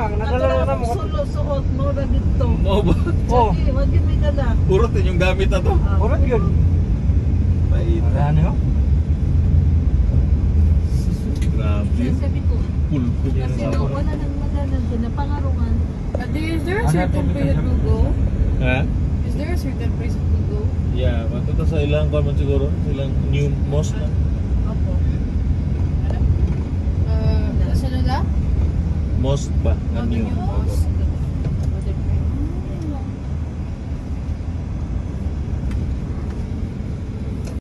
Nadala na mo. Suot mo na dito. Mo ba? Oh. Wag yun may dala. Purot din yung gamit na to. Purot yun. Bait. Ano? Grabe. Sabi ko, Pulpo. kasi nung wala nang madalan sila, pangarungan. Is there a certain place to go? Ha? Is there a certain place to go? Yeah, matuto sa ilang kwan man siguro. Ilang new mosque na. Opo. Ano? Sa nila? Mosque ba? Na new. Mosque.